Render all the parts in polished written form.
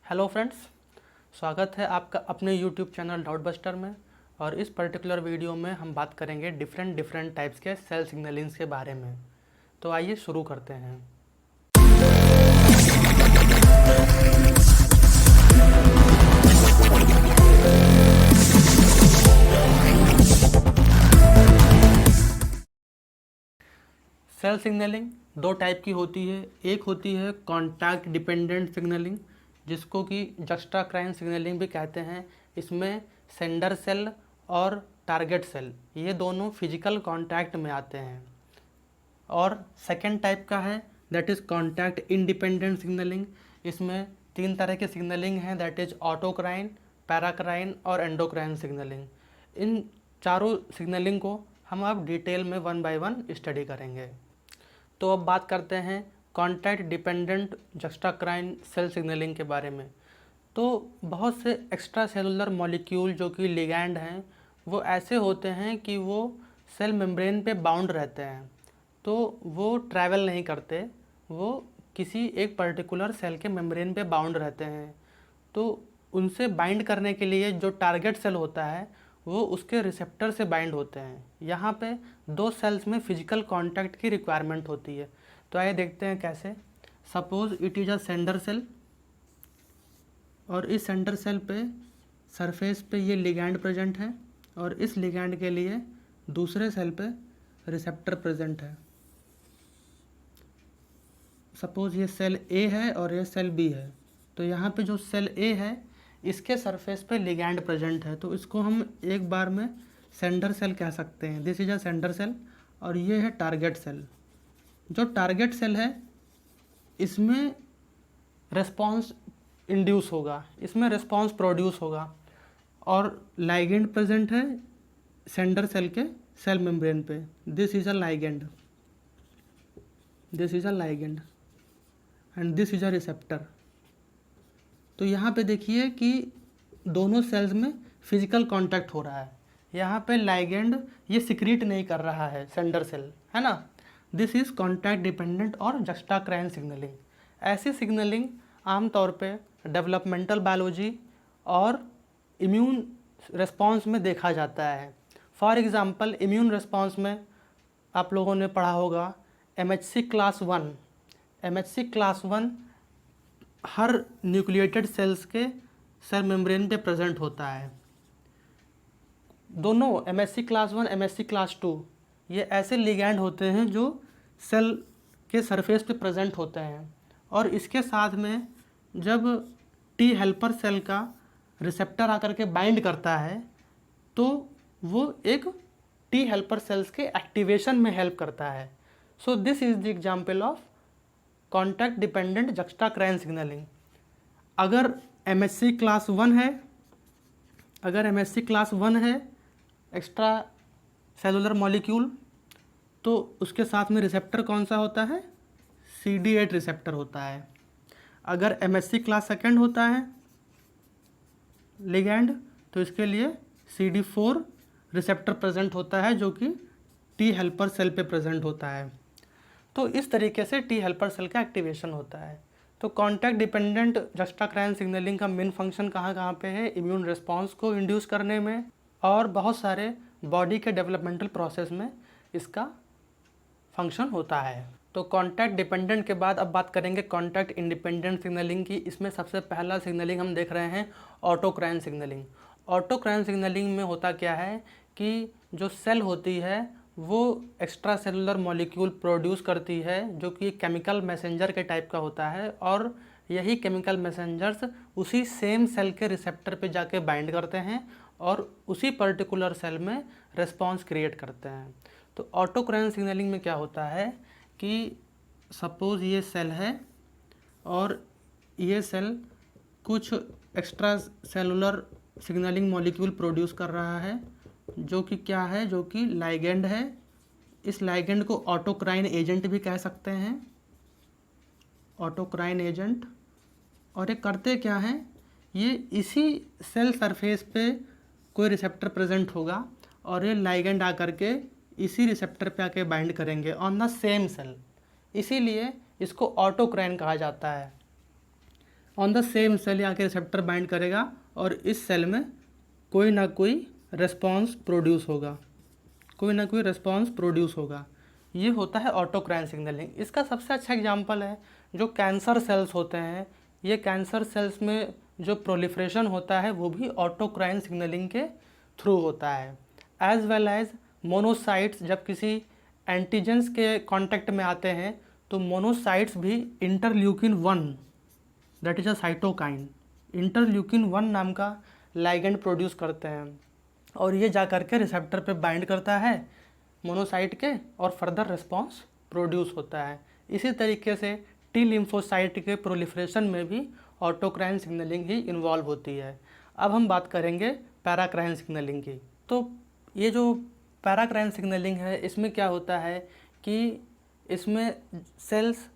Hello friends, स्वागत है आपका अपने यूट्यूब चैनल डाउट बस्टर में। और इस पर्टिकुलर वीडियो में हम बात करेंगे डिफरेंट टाइप्स के सेल सिग्नलिंग्स के बारे में। तो आइए शुरू करते हैं। सेल सिग्नलिंग दो टाइप की होती है। एक होती है कॉन्टैक्ट डिपेंडेंट सिग्नलिंग, जिसको कि जक्स्टाक्राइन सिग्नलिंग भी कहते हैं। इसमें सेंडर सेल और टारगेट सेल ये दोनों फिजिकल कांटेक्ट में आते हैं। और सेकेंड टाइप का है that is contact independent signalling. इसमें तीन तरह के सिग्नलिंग हैं, दैट इज़ ऑटोक्राइन, पैराक्राइन और एंडोक्राइन सिग्नलिंग। इन चारों सिग्नलिंग को हम अब डिटेल में वन बाय वन स्टडी करेंगे। तो अब बात करते हैं कॉन्टैक्ट डिपेंडेंट जक्स्टाक्राइन सेल सिग्नलिंग के बारे में। तो बहुत से एक्स्ट्रा सेलुलर मॉलिक्यूल जो कि लिगैंड हैं वो ऐसे होते हैं कि वो सेल मेम्ब्रेन पे बाउंड रहते हैं, तो वो ट्रैवल नहीं करते, वो किसी एक पर्टिकुलर सेल के मेम्ब्रेन पे बाउंड रहते हैं। तो उनसे बाइंड करने के लिए जो टारगेट सेल होता है वो उसके रिसेप्टर से बाइंड होते हैं। यहाँ पे दो सेल्स में फिजिकल कांटेक्ट की रिक्वायरमेंट होती है। तो आइए देखते हैं कैसे। Suppose it is a sender cell और इस सेंडर सेल पे सरफेस पे ये लिगैंड प्रेजेंट है और इस लिगैंड के लिए दूसरे सेल पे रिसेप्टर प्रेजेंट है। सपोज ये सेल ए है और ये सेल बी है। तो यहाँ पे जो सेल ए है इसके सरफेस पे लिगैंड प्रेजेंट है, तो इसको हम एक बार में सेंडर सेल कह सकते हैं। This is a sender cell और ये है टारगेट सेल। जो टारगेट सेल है इसमें रिस्पॉन्स इंड्यूस होगा, इसमें रिस्पॉन्स प्रोड्यूस होगा और लाइगेंड प्रेजेंट है सेंडर सेल के सेल मेम्ब्रेन पे। This is a ligand, this is a ligand and this is a receptor. तो यहाँ पे देखिए कि दोनों सेल्स में फिजिकल कांटेक्ट हो रहा है। यहाँ पे लाइगेंड ये सिक्रीट नहीं कर रहा है सेंडर सेल, है ना। दिस इज़ कॉन्टैक्ट डिपेंडेंट और जक्स्टाक्राइन सिग्नलिंग। ऐसी सिग्नलिंग आमतौर पे डेवलपमेंटल बायोलॉजी और इम्यून रिस्पॉन्स में देखा जाता है। फॉर एग्ज़ाम्पल इम्यून रिस्पॉन्स में आप लोगों ने पढ़ा होगा MHC क्लास 1। MHC क्लास 1 हर न्यूक्लिएटेड सेल्स के सेल मेम्ब्रेन पे प्रेजेंट होता है। दोनों MHC क्लास 1 MHC क्लास 2 ये ऐसे लिगैंड होते हैं जो सेल के सरफेस पे प्रेजेंट होते हैं। और इसके साथ में जब टी हेल्पर सेल का रिसेप्टर आकर के बाइंड करता है तो वो एक टी हेल्पर सेल्स के एक्टिवेशन में हेल्प करता है। So this is the example of contact dependent juxtacrine signaling. अगर MHC क्लास 1 है, अगर MHC क्लास 1 है एक्स्ट्रा सेलुलर मॉलिक्यूल, तो उसके साथ में रिसेप्टर कौन सा होता है? CD8 रिसेप्टर होता है। अगर MHC क्लास 2 होता है लिगैंड, तो इसके लिए CD4 रिसेप्टर प्रेजेंट होता है जो कि टी हेल्पर सेल पे प्रेजेंट होता है। तो इस तरीके से टी हेल्पर सेल का एक्टिवेशन होता है। तो कॉन्टैक्ट डिपेंडेंट जक्स्टाक्राइन सिग्नलिंग का मेन फंक्शन कहाँ पे है? इम्यून रिस्पॉन्स को इंड्यूस करने में और बहुत सारे बॉडी के डेवलपमेंटल प्रोसेस में इसका फंक्शन होता है। तो कॉन्टैक्ट डिपेंडेंट के बाद अब बात करेंगे कॉन्टैक्ट इंडिपेंडेंट सिग्नलिंग की। इसमें सबसे पहला सिग्नलिंग हम देख रहे हैं ऑटोक्राइन सिग्नलिंग। ऑटोक्राइन सिग्नलिंग में होता क्या है कि जो सेल होती है वो एक्स्ट्रा सेलुलर मॉलिक्यूल प्रोड्यूस करती है जो कि केमिकल मैसेंजर के टाइप का होता है, और यही केमिकल मैसेंजर्स उसी सेम सेल के रिसेप्टर पे जाके बाइंड करते हैं और उसी पर्टिकुलर सेल में रिस्पॉन्स क्रिएट करते हैं। तो ऑटोक्राइन सिग्नलिंग में क्या होता है कि सपोज़ ये सेल है और ये सेल कुछ extra cellular signalling molecule produce कर रहा है जो कि क्या है, जो कि लाइगेंड है। इस लाइगेंड को ऑटोक्राइन एजेंट भी कह सकते हैं, ऑटोक्राइन एजेंट। और ये करते क्या हैं, ये इसी सेल सरफेस पे कोई रिसेप्टर प्रेजेंट होगा और ये लाइगेंड आकर के इसी रिसेप्टर पे आके बाइंड करेंगे ऑन द सेम सेल, इसीलिए इसको ऑटोक्राइन कहा जाता है। ऑन द सेम सेल आके रिसेप्टर बाइंड करेगा और इस सेल में कोई ना कोई रिस्पॉन्स प्रोड्यूस होगा, कोई ना कोई रिस्पॉन्स प्रोड्यूस होगा। ये होता है ऑटोक्राइन सिग्नलिंग। इसका सबसे अच्छा एग्जांपल है जो कैंसर सेल्स होते हैं। ये कैंसर सेल्स में जो प्रोलिफरेशन होता है वो भी ऑटोक्राइन सिग्नलिंग के थ्रू होता है। एज वेल एज मोनोसाइट्स जब किसी एंटीजेंस के कांटेक्ट में आते हैं तो मोनोसाइट्स भी interleukin 1 that is a cytokine, interleukin 1 नाम का लाइगेंड प्रोड्यूस करते हैं और ये जा करके रिसेप्टर पे बाइंड करता है मोनोसाइट के और फर्दर रिस्पॉन्स प्रोड्यूस होता है। इसी तरीके से टी लिम्फोसाइट के प्रोलिफरेशन में भी ऑटोक्राइन सिग्नलिंग ही इन्वॉल्व होती है। अब हम बात करेंगे पैराक्राइन सिग्नलिंग की। तो ये जो पैराक्राइन सिग्नलिंग है इसमें क्या होता है कि इसमें सेल्स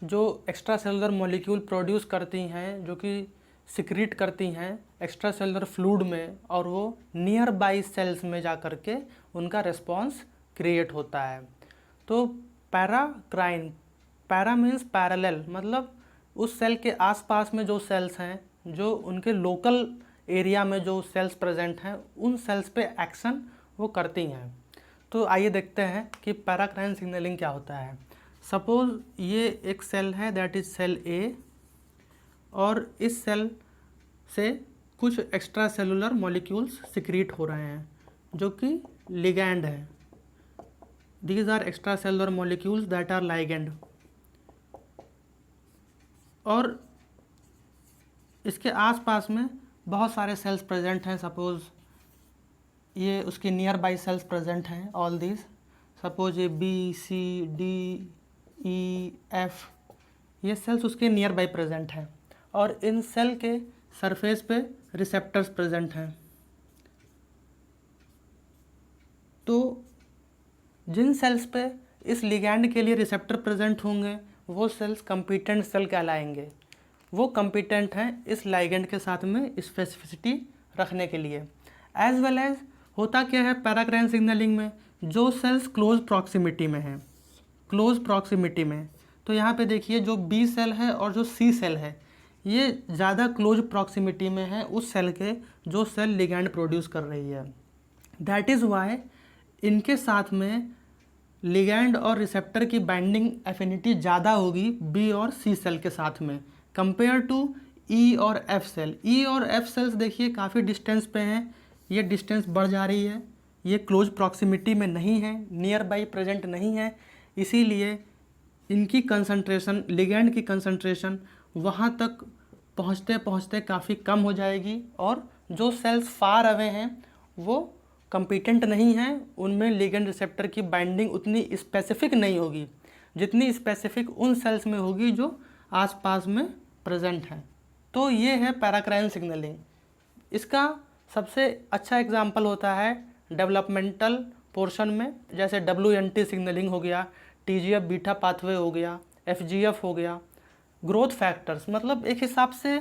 जो एक्स्ट्रा सेलुलर मॉलिक्यूल प्रोड्यूस करती हैं, जो कि सिक्रीट करती हैं एक्स्ट्रा सेलुलर फ्लूइड में, और वो नियर बाई सेल्स में जा कर के उनका रिस्पॉन्स क्रिएट होता है। तो पैराक्राइन, पैरा मीन्स पैरेलल, मतलब उस सेल के आसपास में जो सेल्स हैं, जो उनके लोकल एरिया में जो सेल्स प्रेजेंट हैं, उन सेल्स पे एक्शन वो करती हैं। तो आइए देखते हैं कि पैराक्राइन सिग्नलिंग क्या होता है। सपोज ये एक सेल है दैट इज़ सेल ए, और इस सेल से कुछ एक्स्ट्रा सेलुलर मॉलिक्यूल्स सिक्रीट हो रहे हैं जो कि लिगैंड है। These are extracellular molecules that are ligand. और इसके आसपास में बहुत सारे सेल्स प्रेजेंट हैं। सपोज ये उसके नियर बाई सेल्स प्रेजेंट हैं, ऑल दीज। सपोज ये बी, सी, डी, ई, एफ, ये सेल्स उसके नियर बाई प्रेजेंट हैं और इन सेल के सरफेस पे रिसेप्टर्स प्रेजेंट हैं। तो जिन सेल्स पे इस लिगैंड के लिए रिसेप्टर प्रेजेंट होंगे वो सेल्स कम्पिटेंट सेल कहलाएंगे। वो कम्पिटेंट हैं इस लाइगेंड के साथ में स्पेसिफिसिटी रखने के लिए। एज वेल एज होता क्या है पैराक्राइन सिग्नलिंग में, जो सेल्स क्लोज प्रॉक्सिमिटी में हैं, क्लोज प्रॉक्सिमिटी में, तो यहाँ पे देखिए जो बी सेल है और जो सी सेल है ये ज़्यादा क्लोज प्रॉक्सिमिटी में है उस सेल के जो सेल लिगैंड प्रोड्यूस कर रही है। दैट इज़ वाई इनके साथ में लिगैंड और रिसेप्टर की बाइंडिंग एफिनिटी ज़्यादा होगी बी और सी सेल के साथ में कंपेयर टू ई और एफ सेल। ई और एफ सेल्स देखिए काफ़ी डिस्टेंस पे हैं, ये डिस्टेंस बढ़ जा रही है, ये क्लोज प्रॉक्सिमिटी में नहीं है, नियर बाई प्रेजेंट नहीं है, इसीलिए इनकी कंसंट्रेशन, लिगैंड की कंसंट्रेशन वहाँ तक पहुँचते पहुँचते काफ़ी कम हो जाएगी और जो सेल्स फार अवे हैं वो कम्पिटेंट नहीं हैं, उनमें लिगैंड रिसेप्टर की बाइंडिंग उतनी स्पेसिफिक नहीं होगी जितनी स्पेसिफिक उन सेल्स में होगी जो आसपास में प्रेजेंट हैं। तो ये है पैराक्राइन सिग्नलिंग। इसका सबसे अच्छा एग्जांपल होता है डेवलपमेंटल पोर्शन में, जैसे WNT सिग्नलिंग हो गया, TGF बीटा पाथवे हो गया, FGF हो गया। ग्रोथ फैक्टर्स, मतलब एक हिसाब से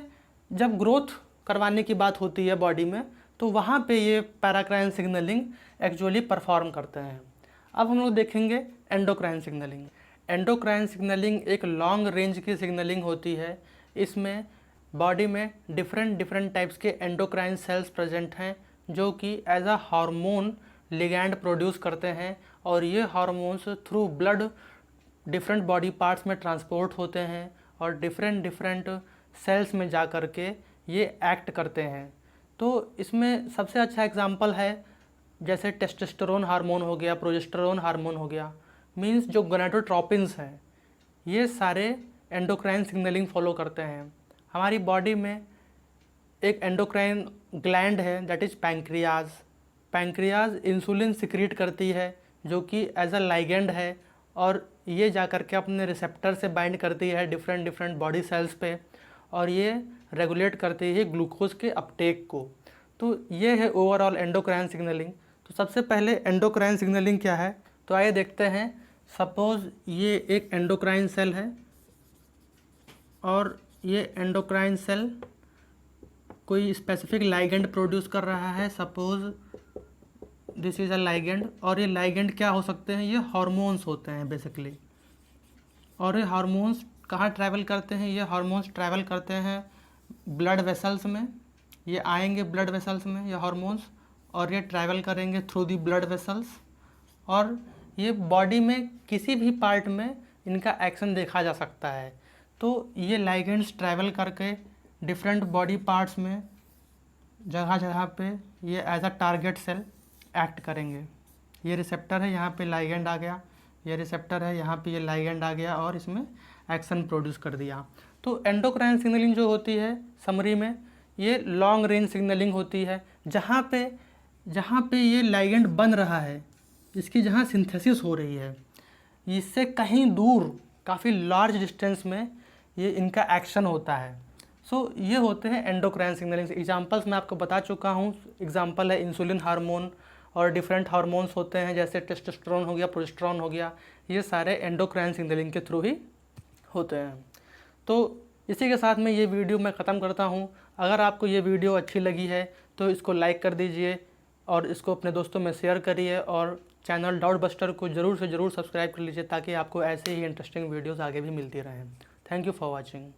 जब ग्रोथ करवाने की बात होती है बॉडी में तो वहाँ पे ये पैराक्राइन सिग्नलिंग एक्चुअली परफॉर्म करते हैं। अब हम लोग देखेंगे एंडोक्राइन सिग्नलिंग। एंडोक्राइन सिग्नलिंग एक लॉन्ग रेंज की सिग्नलिंग होती है। इसमें बॉडी में डिफरेंट टाइप्स के एंडोक्राइन सेल्स प्रेजेंट हैं जो कि as a hormone ligand produce करते हैं और ये hormones through blood different body parts में ट्रांसपोर्ट होते हैं और डिफरेंट सेल्स में जा कर के ये एक्ट करते हैं। तो इसमें सबसे अच्छा एग्जांपल है जैसे टेस्टोस्टेरोन हार्मोन हो गया, प्रोजेस्टेरोन हार्मोन हो गया, मींस जो गोनाडोट्रोपिन्स हैं ये सारे एंडोक्राइन सिग्नलिंग फॉलो करते हैं। हमारी बॉडी में एक एंडोक्राइन ग्लैंड है that is pancreas. Pancreas insulin secrete करती है जो कि एज अ लाइगेंड है और ये जा कर के अपने रिसेप्टर से बाइंड करती है डिफरेंट बॉडी सेल्स पे और ये रेगुलेट करती है ग्लूकोज के अपटेक को। तो ये है ओवरऑल एंडोक्राइन सिग्नलिंग। तो सबसे पहले एंडोक्राइन सिग्नलिंग क्या है तो आइए देखते हैं। सपोज ये एक एंडोक्राइन सेल है और ये एंडोक्राइन सेल कोई स्पेसिफिक लाइगेंड प्रोड्यूस कर रहा है। Suppose this is a ligand और ये लाइगेंड क्या हो सकते हैं, ये हार्मोन्स होते हैं बेसिकली। और ये हार्मोन्स कहाँ ट्रैवल करते हैं, ये हार्मोन्स ट्रैवल करते हैं ब्लड वेसल्स में, ये आएंगे ब्लड वेसल्स में ये हार्मोन्स, और ये ट्रैवल करेंगे थ्रू दी ब्लड वेसल्स, और ये बॉडी में किसी भी पार्ट में इनका एक्शन देखा जा सकता है। तो ये लाइगेंड्स ट्रैवल करके डिफरेंट बॉडी पार्ट्स में जगह जगह पे ये as a target cell act करेंगे। ये रिसेप्टर है, यहाँ पे लाइगेंड आ गया, ये रिसेप्टर है, यहाँ पे ये लाइगेंड आ गया और इसमें एक्शन प्रोड्यूस कर दिया। तो एंडोक्राइन सिग्नलिंग जो होती है समरी में, ये लॉन्ग रेंज सिग्नलिंग होती है, जहाँ पे ये लाइगेंड बन रहा है, इसकी जहाँ सिंथेसिस हो रही है, इससे कहीं दूर काफ़ी लार्ज डिस्टेंस में ये इनका एक्शन होता है। सो ये होते हैं एंडोक्राइन सिग्नलिंग। एग्जांपल्स मैं आपको बता चुका हूँ। एग्जांपल है इंसुलिन हार्मोन, और डिफरेंट हार्मोन्स होते हैं जैसे टेस्टोस्टेरोन हो गया, प्रोजेस्टेरोन हो गया, ये सारे एंडोक्राइन सिग्नलिंग के थ्रू ही होते हैं। तो इसी के साथ में ये वीडियो मैं ख़त्म करता हूँ। अगर आपको ये वीडियो अच्छी लगी है तो इसको लाइक कर दीजिए और इसको अपने दोस्तों में शेयर करिए, और चैनल डाउट बस्टर को ज़रूर से ज़रूर सब्सक्राइब कर लीजिए ताकि आपको ऐसे ही इंटरेस्टिंग वीडियोज़ आगे भी मिलती रहें। Thank you for watching.